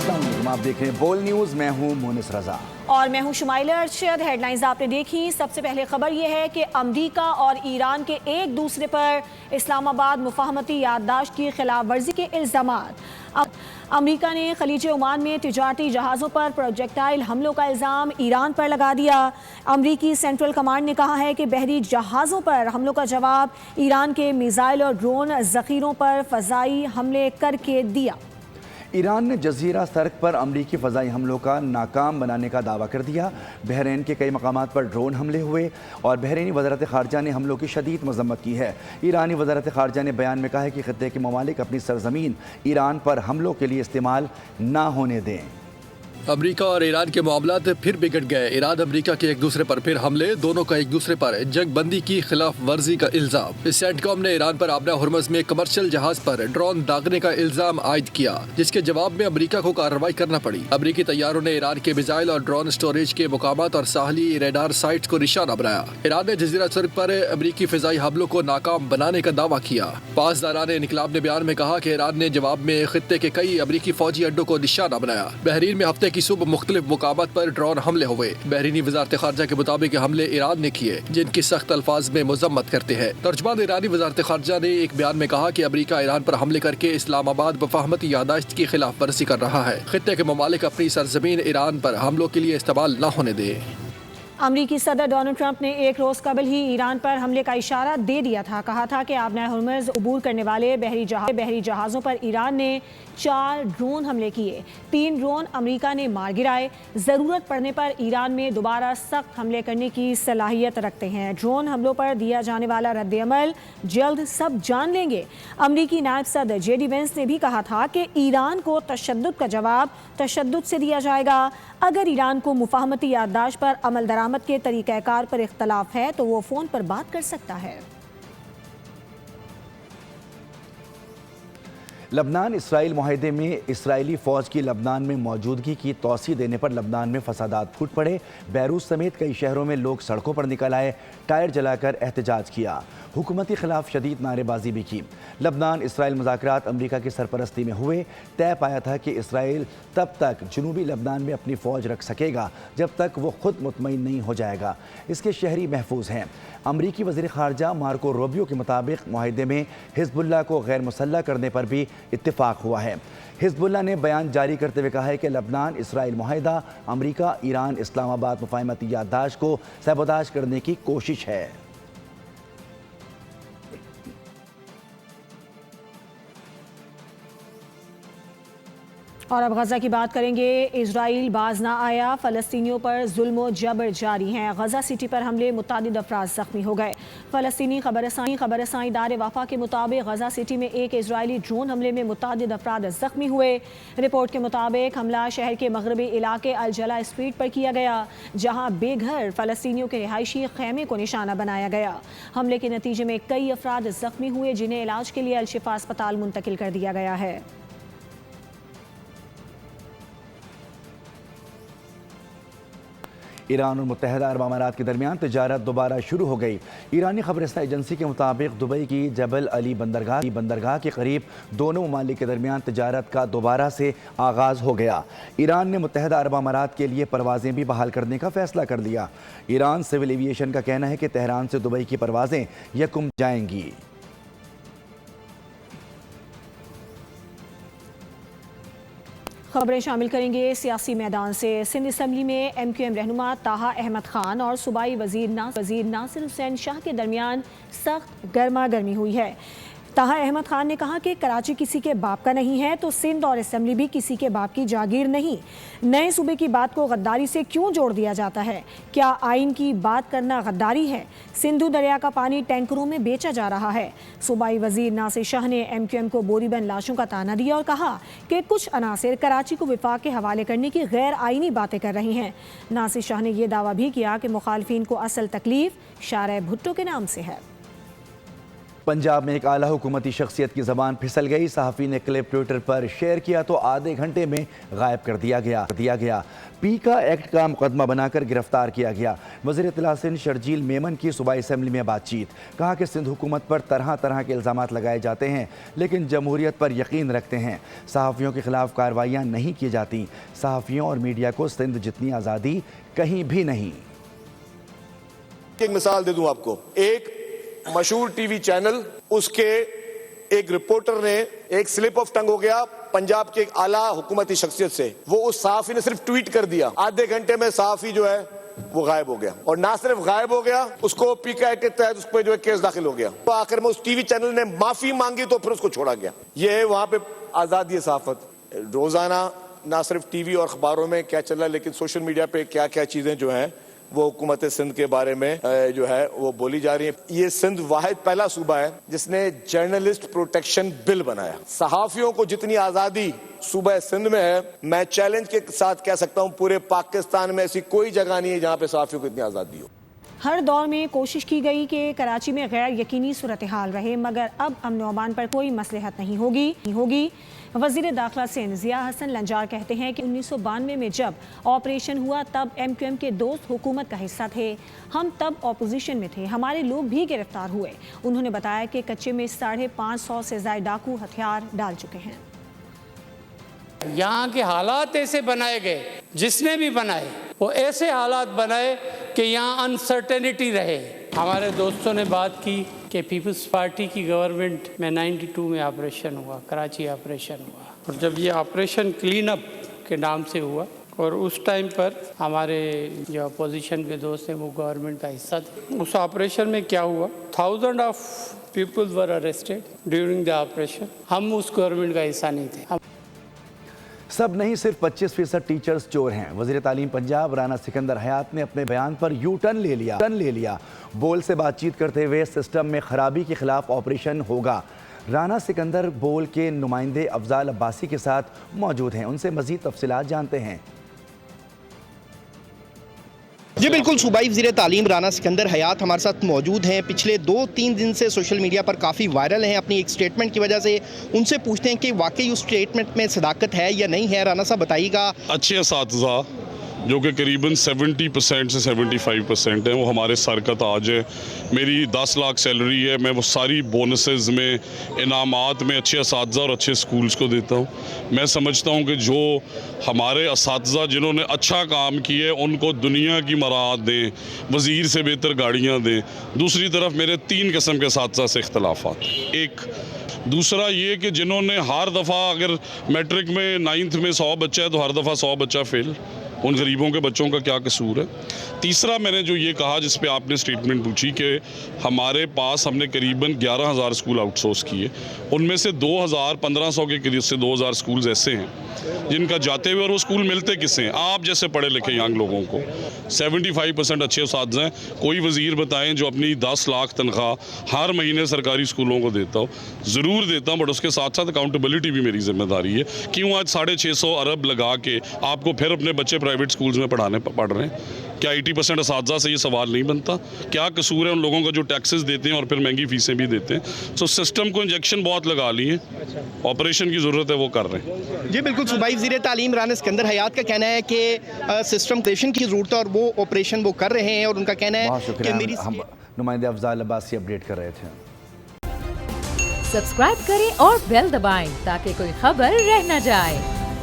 अस्सलाम वालेकुम, आप देख रहे हैं बोल न्यूज़। मैं हूं मोनिस रजा और मैं हूं शुमाइला अरशद। हेडलाइंस आपने देखी। सबसे पहले खबर यह है कि अमेरिका और ईरान के एक दूसरे पर इस्लामाबाद मुफाहमती याददाश्त की खिलाफ वर्जी के इल्ज़ामात। अमेरिका ने खलीज ओमान में तिजारती जहाज़ों पर प्रोजेक्टाइल हमलों का इल्ज़ाम ईरान पर लगा दिया। अमरीकी सेंट्रल कमांड ने कहा है कि बहरी जहाज़ों पर हमलों का जवाब ईरान के मिसाइल और ड्रोन ज़ख़ीरों पर फ़ज़ाई हमले करके दिया। ईरान ने जज़ीरा सर्क पर अमरीकी फ़ज़ाई हमलों का नाकाम बनाने का दावा कर दिया। बहरीन के कई मकामात पर ड्रोन हमले हुए और बहरीनी वज़ारत ख़ारजा ने हमलों की शदीद मज़म्मत की है। ईरानी वज़ारत ख़ारजा ने बयान में कहा है कि ख़ित्ते के ममालिक अपनी सरज़मीन ईरान पर हमलों के लिए इस्तेमाल ना होने दें। अमेरिका और ईरान के मामलात फिर बिगड़ गए। ईरान अमेरिका के एक दूसरे पर फिर हमले, दोनों का एक दूसरे पर जंग बंदी की खिलाफ वर्जी का इल्जाम। सेंटकॉम ने ईरान पर आबरा हुर्मुज़ में कमर्शियल जहाज पर ड्रोन दागने का इल्जाम आयद किया, जिसके जवाब में अमेरिका को कार्रवाई करना पड़ी। अमेरिकी तैयारों ने ईरान के मिसाइल और ड्रोन स्टोरेज के मुकामात और साहली रेडार साइट्स को निशाना बनाया। ईरान ने जज़ीरा सर्क पर अमेरिकी फ़िज़ाई हमलों को नाकाम बनाने का दावा किया। पासदारान इनकलाब ने बयान में कहा कि ईरान ने जवाब में खित्ते के कई अमेरिकी फौजी अड्डों को निशाना बनाया। बहरीन में हफ्ते की सुबह मुख्तलिफ मुकामात पर ड्रोन हमले हुए। बहरीनी वज़ारत ख़ारजा के मुताबिक हमले ईरान ने किए, जिनकी सख्त अल्फाज में मज़म्मत करते हैं। तर्जुमान ईरानी वज़ारत ख़ारजा ने एक बयान में कहा कि अमेरिका ईरान पर हमले करके इस्लामाबाद मुफाहमती याददाश्त की खिलाफ वर्जी कर रहा है। खित्ते के ममालिक अपनी सरज़मीन ईरान पर हमलों के लिए इस्तेमाल न होने दें। अमरीकी सदर डोनाल्ड ट्रंप ने एक रोज़ कबल ही ईरान पर हमले का इशारा दे दिया था। कहा था कि आबरा हुर्मुज़ अबूर करने वाले बहरी जहाज़ों पर ईरान ने 4 ड्रोन हमले किए। 3 ड्रोन अमेरिका ने मार गिराए। ज़रूरत पड़ने पर ईरान में दोबारा सख्त हमले करने की सलाहियत रखते हैं। ड्रोन हमलों पर दिया जाने वाला रद्द-ए-अमल जल्द सब जान लेंगे। अमरीकी नायब सदर JD वेंस ने भी कहा था कि ईरान को तशद्दुद का जवाब तशद्दुद से दिया जाएगा। अगर ईरान को मुफाहमती याददाश्त पर अमल दरामद के तरीक़ाकार पर इख्तलाफ है तो वो फ़ोन पर बात कर सकता है। लबनान इसराइल मुआहदे में इसराइली फ़ौज की लबनान में मौजूदगी की तौसी देने पर लबनान में फसादात फूट पड़े। बैरूत समेत कई शहरों में लोग सड़कों पर निकल आए, टायर जलाकर एहतजाज किया, हुकूमत के खिलाफ शदीद नारेबाजी भी की। लबनान इसराइल मुज़ाकरात अमरीका की सरपरस्ती में हुए। तय पाया था कि इसराइल तब तक जनूबी लबनान में अपनी फ़ौज रख सकेगा जब तक वो खुद मुतमईन नहीं हो जाएगा। इसके शहरी महफूज हैं। अमरीकी वज़ीर ख़ारजा मार्को रूबियो के मुताबिक मुआहदे में हिज़्बुल्लाह को गैर मुसल्लह करने पर भी इत्तिफाक हुआ है। हिज़्बुल्लाह ने बयान जारी करते हुए कहा है कि लबनान इसराइल मुआहदा अमरीका ईरान इस्लामाबाद मुफाहमती याददाश्त को सबोताज करने की कोशिश है। और अब गज़ा की बात करेंगे। इजराइल बाज ना आया, फ़लस्तीनियों पर जुल्म जबर जारी हैं। गज़ा सिटी पर हमले, मुतादिद अफराद ज़ख्मी हो गए। फ़लस्तीनी खबरसाई दार वफ़ा के मुताबिक गज़ा सिटी में एक इजरायली ड्रोन हमले में मुतादिद अफराद ज़ख्मी हुए। रिपोर्ट के मुताबिक हमला शहर के मगरबी इलाके अल जला स्ट्रीट पर किया गया, जहाँ बेघर फ़लस्तीनियों के रिहायशी खैमे को निशाना बनाया गया। हमले के नतीजे में कई अफराद ज़ख्मी हुए, जिन्हें इलाज के लिए अल शिफा अस्पताल मुंतकिल कर दिया गया है। ईरान और मुत्तहदा अरब अमारात के दरमियान तजारत दोबारा शुरू हो गई। ईरानी खबरसां एजेंसी के मुताबिक दुबई की जबल अली बंदरगाह के करीब दोनों ममालिक के दरमियान तजारत का दोबारा से आगाज़ हो गया। ईरान ने मुत्तहदा अरब अमारात के लिए परवाज़ें भी बहाल करने का फैसला कर लिया। ईरान सिविल एविएशन का कहना है कि तेहरान से दुबई की परवाज़ें यकम जाएंगी। खबरें शामिल करेंगे सियासी मैदान से। सिंध असम्बली में MQM रहनुमा ताहा अहमद खान और सूबाई वज़ीर नासिर हुसैन शाह के दरमियान सख्त गर्मा गर्मी हुई है। ताहा अहमद खान ने कहा कि कराची किसी के बाप का नहीं है तो सिंध और असम्बली भी किसी के बाप की जागीर नहीं। नए सूबे की बात को गद्दारी से क्यों जोड़ दिया जाता है? क्या आइन की बात करना गद्दारी है? सिंधु दरिया का पानी टैंकरों में बेचा जा रहा है। सूबाई वज़ीर नासिर शाह ने MQM को बोरीबंद लाशों का ताना दिया और कहा कि कुछ अनासिर कराची को विफाक के हवाले करने की गैर आइनी बातें कर रही हैं। नासिर शाह ने यह दावा भी किया कि मुखालफिन को असल तकलीफ शारे भुट्टो के नाम से है। पंजाब में एक आला हुकूमती शख्सियत की ज़बान फिसल गई। सहाफ़ी ने क्लिप ट्विटर पर शेयर किया तो आधे घंटे में गायब कर दिया गया। पीका एक्ट का मुकदमा बनाकर गिरफ्तार किया गया। वज़ीर इत्तला सिंध शर्जील मेमन की सूबाई असम्बली में बातचीत। कहा कि सिंध हुकूमत पर तरह तरह के इल्ज़ामात लगाए जाते हैं, लेकिन जमहूरियत पर यकीन रखते हैं। सहाफ़ियों के खिलाफ कार्रवाइयाँ नहीं की जाती। सहाफ़ियों और मीडिया को सिंध जितनी आज़ादी कहीं भी नहीं। एक मिसाल दे दूं आपको, एक मशहूर टीवी चैनल, उसके एक रिपोर्टर ने एक स्लिप ऑफ टंग हो गया पंजाब के एक आला हुकूमती शख्सियत से, वो उस सहाफी ने सिर्फ ट्वीट कर दिया, आधे घंटे में सहाफी जो है वो गायब हो गया। और ना सिर्फ गायब हो गया, उसको पीका एक्ट के तहत उस पर जो है केस दाखिल हो गया। तो आखिर में उस टीवी चैनल ने माफी मांगी तो फिर उसको छोड़ा गया। ये है वहां पे आजादी सहाफत। रोजाना ना सिर्फ टीवी और अखबारों में क्या चल रहा है, लेकिन सोशल मीडिया पे क्या क्या चीजें जो हैं वो हुकूमत सिंध के बारे में जो है वो बोली जा रही है। ये सिंध वाहिद पहला सूबा है जिसने जर्नलिस्ट प्रोटेक्शन बिल बनाया। सहाफियों को जितनी आजादी सूबा सिंध में है, मैं चैलेंज के साथ कह सकता हूँ पूरे पाकिस्तान में ऐसी कोई जगह नहीं है जहाँ पे सहाफियों को इतनी आजादी हो। हर दौर में कोशिश की गई कि कराची में गैर यकीनी सूरत हाल रहे, मगर अब अमन व अमान पर कोई मसलहत नहीं होगी। वज़ीर दाखिला सिंध ज़िया हसन लंजार कहते हैं कि 1992 में जब ऑपरेशन हुआ तब MQM के दोस्त हुकूमत का हिस्सा थे। हम तब अपोजिशन में थे, हमारे लोग भी गिरफ्तार हुए। उन्होंने बताया कि कच्चे में 550 से ज़ायद डाकू हथियार डाल चुके हैं। यहाँ के हालात ऐसे बनाए गए, जिसने भी बनाए वो ऐसे हालात बनाए कि यहाँ अनसर्टेनिटी रहे। हमारे दोस्तों ने बात की कि पीपल्स पार्टी की गवर्नमेंट में 92 में ऑपरेशन हुआ, कराची ऑपरेशन हुआ, और जब ये ऑपरेशन क्लीन अप के नाम से हुआ और उस टाइम पर हमारे जो अपोजिशन के दोस्त हैं वो गवर्नमेंट का हिस्सा थे। उस ऑपरेशन में क्या हुआ, 1000 of people were arrested during the operation. हम उस गवर्नमेंट का हिस्सा नहीं थे। सब नहीं, सिर्फ 25% टीचर्स चोर हैं। वज़ीर तालीम पंजाब राना सिकंदर हयात ने अपने बयान पर यू टर्न ले लिया। बोल से बातचीत करते हुए सिस्टम में खराबी के खिलाफ ऑपरेशन होगा। राना सिकंदर बोल के नुमाइंदे अफजाल अब्बासी के साथ मौजूद हैं, उनसे मज़ीद तफसीलात जानते हैं। जी बिल्कुल, सूबाई वज़ीर तालीम राना सिकंदर हयात हमारे साथ मौजूद हैं। पिछले 2-3 दिन से सोशल मीडिया पर काफ़ी वायरल हैं अपनी एक स्टेटमेंट की वजह से। उनसे पूछते हैं कि वाकई उस स्टेटमेंट में सदाकत है या नहीं है। राना साहब बताइएगा। अच्छे असातिज़ा जो कि करीबन 70% से 75% हैं, वो हमारे सर का ताज है। मेरी 10 लाख सैलरी है, मैं वो सारी बोनसेस में, इनामात में अच्छे असातिज़ा और अच्छे स्कूल्स को देता हूँ। मैं समझता हूँ कि जो हमारे असातिज़ा जिन्होंने अच्छा काम किया है उनको दुनिया की मराहत दें, वज़ीर से बेहतर गाड़ियाँ दें। दूसरी तरफ मेरे 3 किस्म के असातिज़ा से इख्तलाफात। एक दूसरा ये कि जिन्होंने हर दफ़ा, अगर मैट्रिक में 9th में 100 बच्चा है तो हर दफ़ा 100 बच्चा फेल, उन गरीबों के बच्चों का क्या कसूर है। तीसरा मैंने जो ये कहा, जिस पे आपने स्टेटमेंट पूछी, कि हमारे पास हमने करीबन 11,000 स्कूल आउटसोर्स किए, उनमें से 2,000-1,500 के करीब से 2,000 स्कूल्स ऐसे हैं जिनका जाते हुए और वो स्कूल मिलते किससे हैं, आप जैसे पढ़े लिखे यंग लोगों को। 75% अच्छे उस्ताद हैं। कोई वज़ीर बताएं जो अपनी 10 लाख तनख्वाह हर महीने सरकारी स्कूलों को देता हो। ज़रूर देता हूँ, बट उसके साथ साथ अकाउंटेबिलिटी भी मेरी जिम्मेदारी है। क्यों आज 650 अरब लगा के आपको फिर अपने बच्चे प्राइवेट स्कूल्स में पढ़ रहे हैं? क्या 80% असातिज़ा से ये सवाल नहीं बनता? क्या कसूर है उन लोगों का जो टैक्सेस देते हैं और फिर महंगी फीसें भी देते हैं? सो सिस्टम को इंजेक्शन बहुत लगा लिए, ऑपरेशन की ज़रूरत है, वो कर रहे हैं। जी बिल्कुल, सूबाई वज़ीर तालीम राना सिकंदर हयात का कहना है कि सिस्टम ऑपरेशन की ज़रूरत है और वो ऑपरेशन वो कर रहे हैं। और उनका कहना है कि मेरी हम नुमाइंदे अफजाल अब्बासी अपडेट कर रहे थे। सब्सक्राइब करें और बेल दबाएं ताकि कोई खबर रह न जाए।